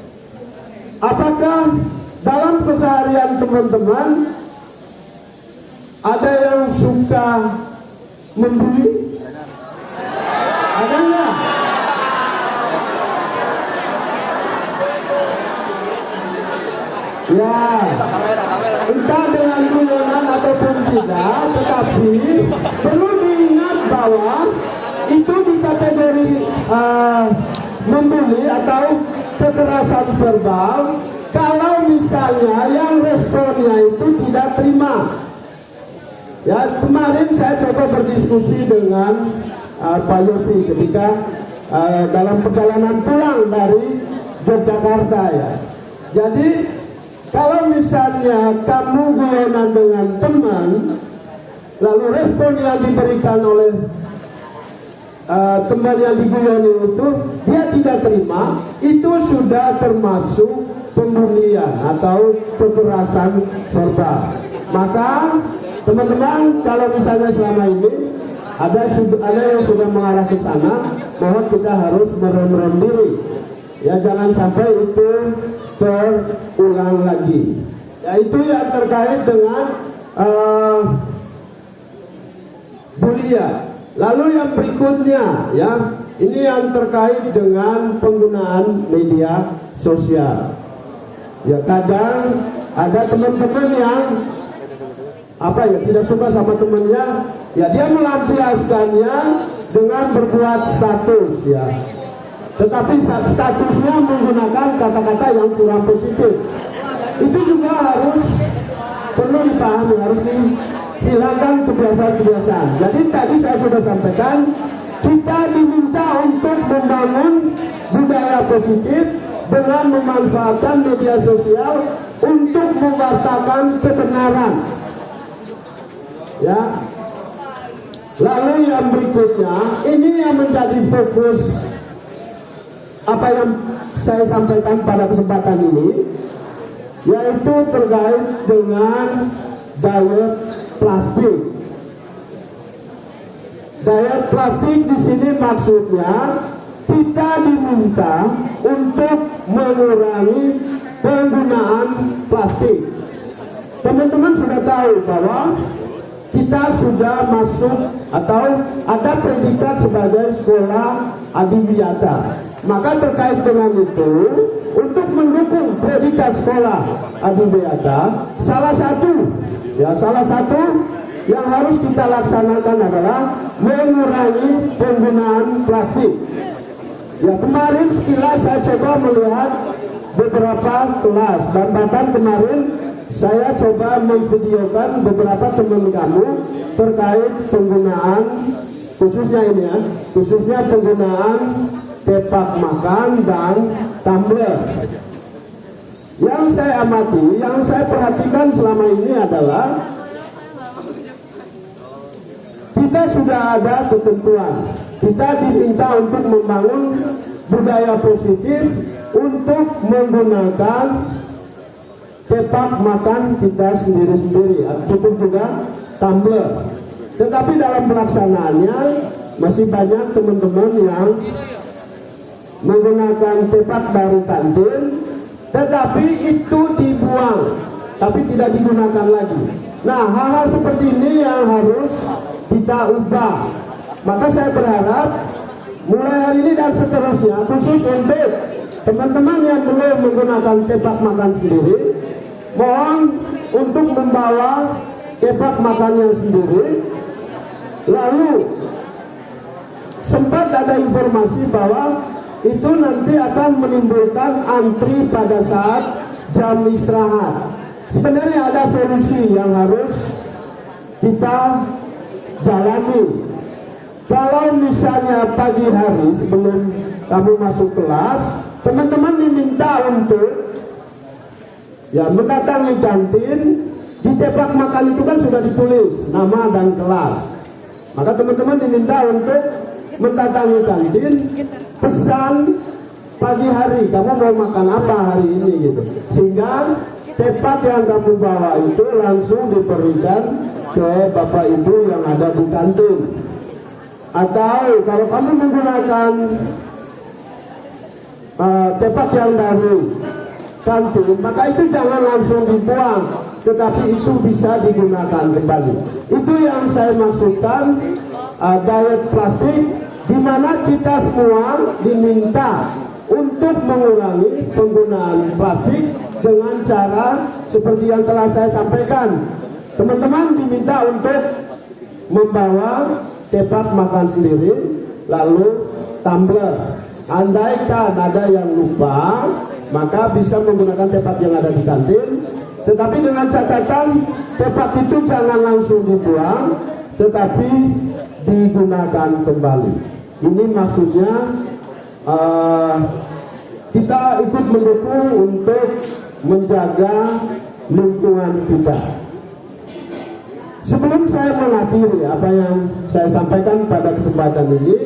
Apakah dalam keseharian teman-teman ada yang suka membuli? Ada nggak? Ya, entah dengan guyonan ataupun tidak, tetapi perlu diingat bahwa itu di kategori membuli atau kekerasan verbal kalau misalnya yang responnya itu tidak terima. Ya, kemarin saya coba berdiskusi dengan Pak Yopi ketika dalam perjalanan pulang dari Yogyakarta ya. Jadi kalau misalnya kamu guyonan dengan teman, lalu respon yang diberikan oleh teman yang diguyoni itu dia tidak terima, itu sudah termasuk pembulian atau kekerasan verbal. Maka teman-teman, kalau misalnya selama ini ada yang sudah mengarah ke sana, mohon kita harus merem diri. Ya, jangan sampai itu terulang lagi. Ya, itu yang terkait dengan bulian. Lalu yang berikutnya, ya, ini yang terkait dengan penggunaan media sosial. Ya, kadang ada teman-teman yang tidak suka sama temannya, ya dia melampiaskannya dengan berbuat status, ya. Tetapi statusnya menggunakan kata-kata yang kurang positif. Itu juga harus perlu dipahami, harus dihilangkan kebiasaan-kebiasaan. Jadi tadi saya sudah sampaikan, kita diminta untuk membangun budaya positif dengan memanfaatkan media sosial untuk mewartakan kebenaran. Ya. Lalu yang berikutnya, ini yang menjadi fokus apa yang saya sampaikan pada kesempatan ini, yaitu terkait dengan diet plastik. Diet plastik di sini maksudnya kita diminta untuk mengurangi penggunaan plastik. Teman-teman sudah tahu bahwa kita sudah masuk atau ada predikat sebagai sekolah adiwiyata. Maka terkait dengan itu, untuk mendukung predikat sekolah adiwiyata, salah satu yang harus kita laksanakan adalah mengurangi penggunaan plastik. Ya, kemarin sekilas saya coba melihat beberapa kelas, dan bahkan kemarin saya coba memvideokan beberapa teman kamu terkait penggunaan, khususnya penggunaan tepak makan dan tumbler. Yang saya amati, yang saya perhatikan selama ini adalah kita sudah ada ketentuan. Kita diminta untuk membangun budaya positif untuk menggunakan tepak makan kita sendiri-sendiri, ataupun juga tumbler. Tetapi dalam pelaksanaannya masih banyak teman-teman yang menggunakan tepak dari kantin, tetapi itu dibuang, tapi tidak digunakan lagi. Nah, hal-hal seperti ini yang harus kita ubah. Maka saya berharap mulai hari ini dan seterusnya, khusus untuk teman-teman yang belum menggunakan tepak makan sendiri, mohon untuk membawa tepak makannya sendiri. Lalu sempat ada informasi bahwa itu nanti akan menimbulkan antri pada saat jam istirahat. Sebenarnya ada solusi yang harus kita jalani. Kalau misalnya pagi hari sebelum kamu masuk kelas, teman-teman diminta untuk mendatangi kantin. Di tepak makan itu kan sudah ditulis nama dan kelas. Maka teman-teman diminta untuk mendatangi kantin, pesan pagi hari kamu mau makan apa hari ini gitu, sehingga tepak yang kamu bawa itu langsung diberikan ke bapak ibu yang ada di kantin. Atau kalau kamu menggunakan tepak yang dari kantin, maka itu jangan langsung dibuang, tetapi itu bisa digunakan kembali. Itu yang saya maksudkan diet plastik, di mana kita semua diminta untuk mengurangi penggunaan plastik dengan cara seperti yang telah saya sampaikan. Teman-teman diminta untuk membawa tepak makan sendiri, lalu tumbler. Andaikan ada yang lupa, maka bisa menggunakan tepat yang ada di kantin. Tetapi dengan catatan, tepat itu jangan langsung dibuang, tetapi digunakan kembali. Ini maksudnya kita ikut mendukung untuk menjaga lingkungan kita. Sebelum saya mengakhiri apa yang saya sampaikan pada kesempatan ini,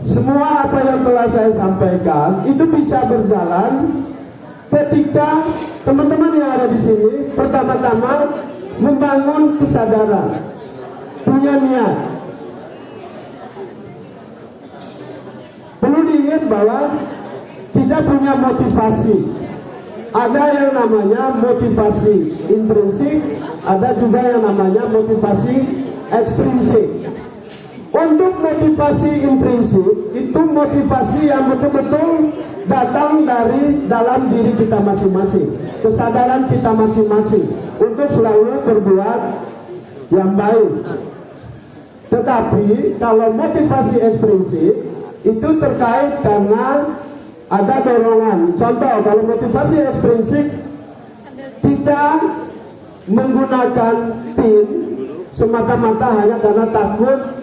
semua apa yang telah saya sampaikan itu bisa berjalan ketika teman-teman yang ada di sini pertama-tama membangun kesadaran, punya niat. Perlu diingat bahwa kita punya motivasi. Ada yang namanya motivasi intrinsik, ada juga yang namanya motivasi ekstrinsik. Untuk motivasi intrinsik, itu motivasi yang betul-betul datang dari dalam diri kita masing-masing, kesadaran kita masing-masing untuk selalu berbuat yang baik. Tetapi kalau motivasi ekstrinsik itu terkait karena ada dorongan. Contoh, kalau motivasi ekstrinsik, kita menggunakan PIN semata-mata hanya karena takut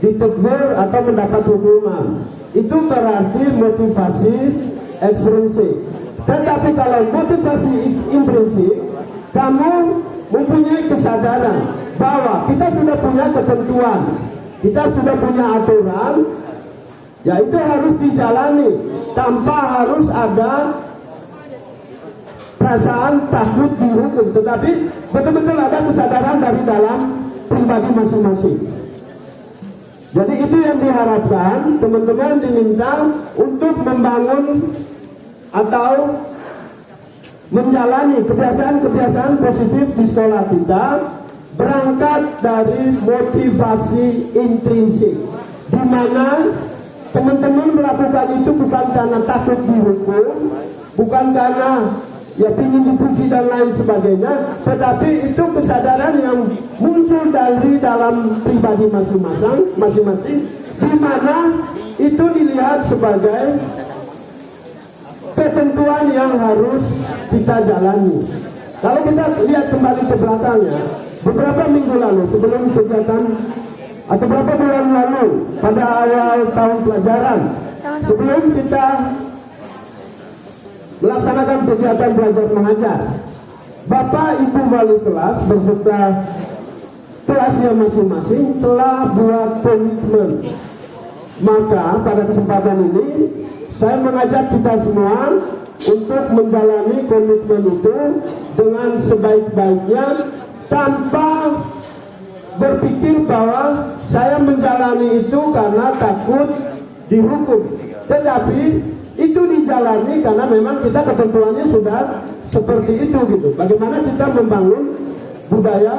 ditegur atau mendapat hukuman. Itu berarti motivasi ekstrinsik. Tetapi kalau motivasi intrinsik, kamu mempunyai kesadaran bahwa kita sudah punya ketentuan, kita sudah punya aturan, ya itu harus dijalani tanpa harus ada perasaan takut dihukum, tetapi betul-betul ada kesadaran dari dalam pribadi masing-masing. Jadi itu yang diharapkan, teman-teman diminta untuk membangun atau menjalani kebiasaan-kebiasaan positif di sekolah kita, berangkat dari motivasi intrinsik, di mana teman-teman melakukan itu bukan karena takut dihukum, bukan karena ya ingin dipuji dan lain sebagainya, tetapi itu kesadaran yang muncul dari dalam pribadi masing-masing, di mana itu dilihat sebagai ketentuan yang harus kita jalani. Kalau kita lihat kembali ke belakangnya, beberapa minggu lalu sebelum kegiatan atau beberapa bulan lalu pada awal tahun pelajaran, sebelum kita melaksanakan kegiatan belajar mengajar, Bapak Ibu wali kelas beserta kelasnya masing-masing telah buat komitmen. Maka pada kesempatan ini saya mengajak kita semua untuk menjalani komitmen itu dengan sebaik-baiknya, tanpa berpikir bahwa saya menjalani itu karena takut dihukum, tetapi itu dijalani karena memang kita ketentuannya sudah seperti itu gitu. Bagaimana kita membangun budaya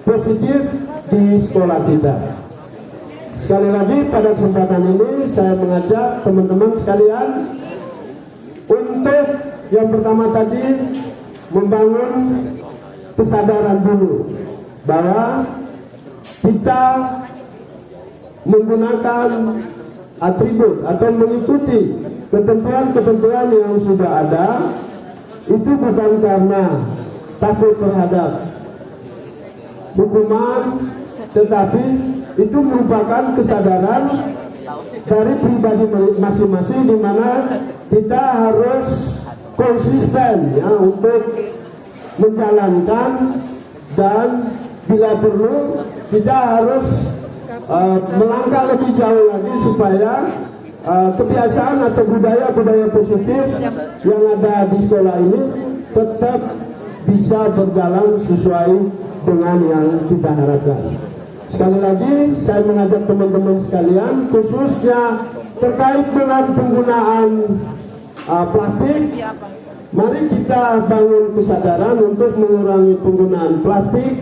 positif di sekolah kita. Sekali lagi pada kesempatan ini saya mengajak teman-teman sekalian untuk yang pertama tadi membangun kesadaran dulu bahwa kita menggunakan atribut atau mengikuti ketentuan-ketentuan yang sudah ada, itu bukan karena takut terhadap hukuman, tetapi itu merupakan kesadaran dari pribadi masing-masing, di mana kita harus konsisten ya untuk menjalankan, dan bila perlu kita harus melangkah lebih jauh lagi supaya kebiasaan atau budaya-budaya positif yang ada di sekolah ini tetap bisa berjalan sesuai dengan yang kita harapkan. Sekali lagi saya mengajak teman-teman sekalian, khususnya terkait dengan penggunaan plastik, mari kita bangun kesadaran untuk mengurangi penggunaan plastik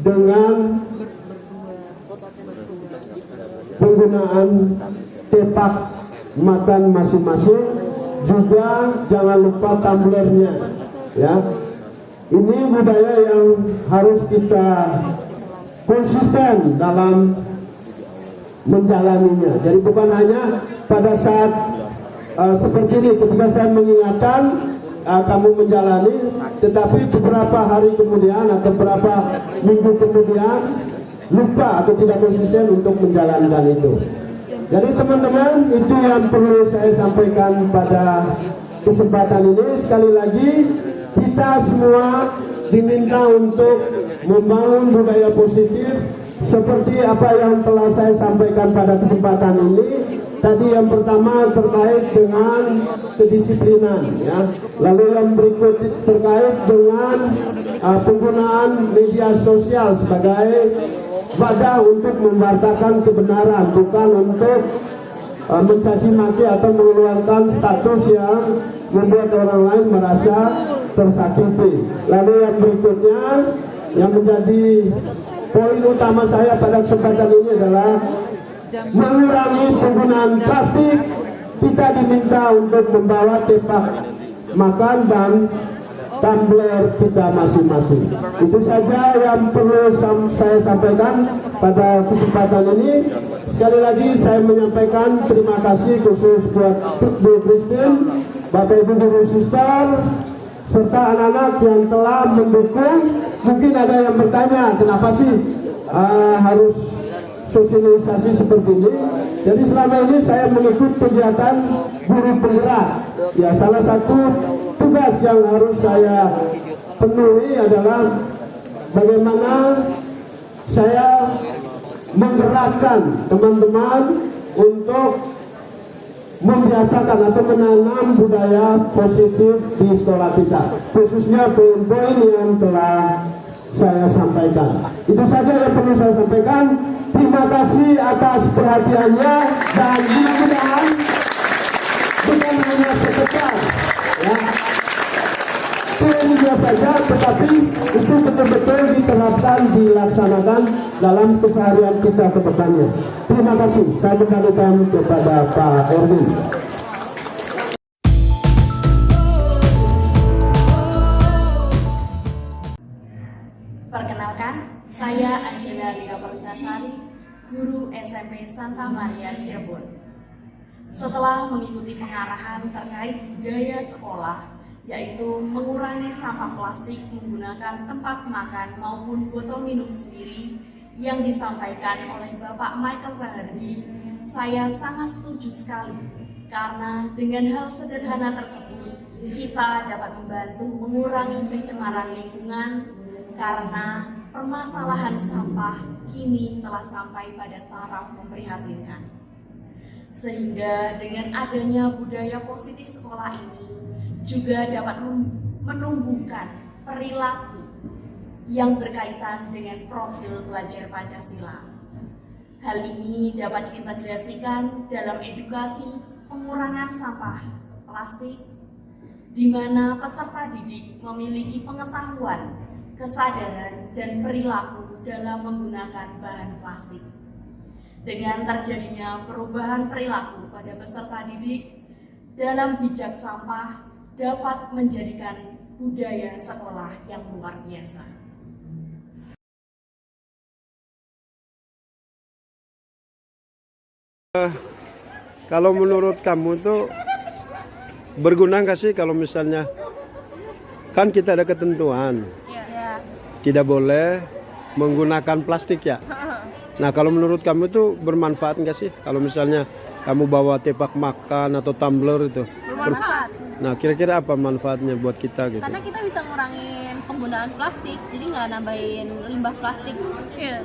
dengan penggunaan tepak makan masing-masing, juga jangan lupa tumblernya ya. Ini budaya yang harus kita konsisten dalam menjalaninya. Jadi bukan hanya pada saat seperti ini ketika saya mengingatkan kamu menjalani, tetapi beberapa hari kemudian atau beberapa minggu kemudian lupa atau tidak konsisten untuk menjalankan itu. Jadi teman-teman, itu yang perlu saya sampaikan pada kesempatan ini. Sekali lagi, kita semua diminta untuk membangun budaya positif seperti apa yang telah saya sampaikan pada kesempatan ini. Tadi yang pertama terkait dengan kedisiplinan, ya. Lalu yang berikut terkait dengan penggunaan media sosial sebagai wadah untuk memwartakan kebenaran, bukan untuk mencaci maki atau mengeluarkan status yang membuat orang lain merasa tersakiti. Lalu yang berikutnya yang menjadi poin utama saya pada kesempatan ini adalah mengurangi penggunaan plastik. Kita diminta untuk membawa tepak makan dan tumbler kita masing-masing. Itu saja yang perlu saya sampaikan pada kesempatan ini. Sekali lagi saya menyampaikan terima kasih khusus buat Bu Christine, Bapak Ibu guru suster, serta anak-anak yang telah mendukung. Mungkin ada yang bertanya, kenapa sih harus sosialisasi seperti ini? Jadi selama ini saya mengikuti kegiatan guru penggerak. Ya, salah satu tugas yang harus saya penuhi adalah bagaimana saya menggerakkan teman-teman untuk membiasakan atau menanam budaya positif di sekolah kita, khususnya poin-poin yang telah saya sampaikan. Itu saja yang perlu saya sampaikan. Terima kasih atas perhatiannya, dan mudah-mudahan bukan hanya sekedar ya teorinya saja, tetapi itu betul-betul diterapkan, dilaksanakan dalam keseharian kita ke depannya. Terima kasih. Saya kembalikan kepada Pak Erwin. Perkenalkan, saya Angela Lia Perlitasari, guru SMP Santa Maria Cirebon. Setelah mengikuti pengarahan terkait budaya sekolah, yaitu mengurangi sampah plastik menggunakan tempat makan maupun botol minum sendiri yang disampaikan oleh Bapak Michael Rahardi, saya sangat setuju sekali, karena dengan hal sederhana tersebut kita dapat membantu mengurangi pencemaran lingkungan, karena permasalahan sampah kini telah sampai pada taraf memprihatinkan. Sehingga dengan adanya budaya positif sekolah ini juga dapat menumbuhkan perilaku yang berkaitan dengan profil belajar Pancasila. Hal ini dapat diintegrasikan dalam edukasi pengurangan sampah plastik, di mana peserta didik memiliki pengetahuan, kesadaran, dan perilaku dalam menggunakan bahan plastik. Dengan terjadinya perubahan perilaku pada peserta didik dalam bijak sampah dapat menjadikan budaya sekolah yang luar biasa. Kalau menurut kamu tuh berguna nggak sih kalau misalnya kan kita ada ketentuan tidak boleh menggunakan plastik ya. Nah kalau menurut kamu tuh bermanfaat nggak sih kalau misalnya kamu bawa tepak makan atau tumbler itu? Bermanfaat. Nah kira-kira apa manfaatnya buat kita gitu? Karena kita bisa ngurangin penggunaan plastik, jadi nggak nambahin limbah plastik.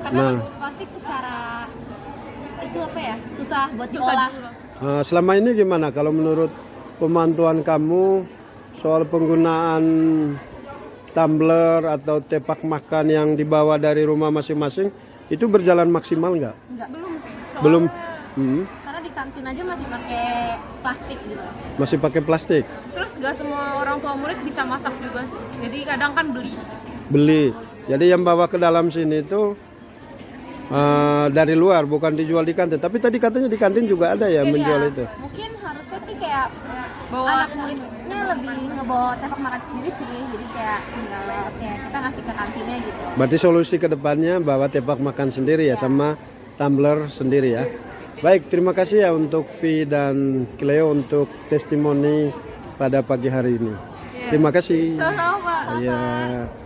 Karena Nah, plastik secara itu apa ya, susah buat diolah. selama ini gimana kalau menurut pemantauan kamu soal penggunaan tumbler atau tepak makan yang dibawa dari rumah masing-masing itu berjalan maksimal nggak? Enggak, belum sih. Belum. Karena di kantin aja masih pakai plastik gitu. Masih pakai plastik. Terus gak semua orang tua murid bisa masak juga sih. Jadi kadang kan beli. Jadi yang bawa ke dalam sini itu dari luar, bukan dijual di kantin. Tapi tadi katanya di kantin juga ada ya menjual itu. Mungkin harusnya sih kayak anak muridnya lebih ngebawa tepak makan sendiri sih. Jadi kayak tinggal kayak kita ngasih ke kantinnya gitu. Berarti solusi ke depannya bawa tepak makan sendiri ya, sama tumbler sendiri ya. Baik, terima kasih ya untuk Vi dan Cleo untuk testimoni pada pagi hari ini. Terima kasih. Sama-sama, Pak. Ya.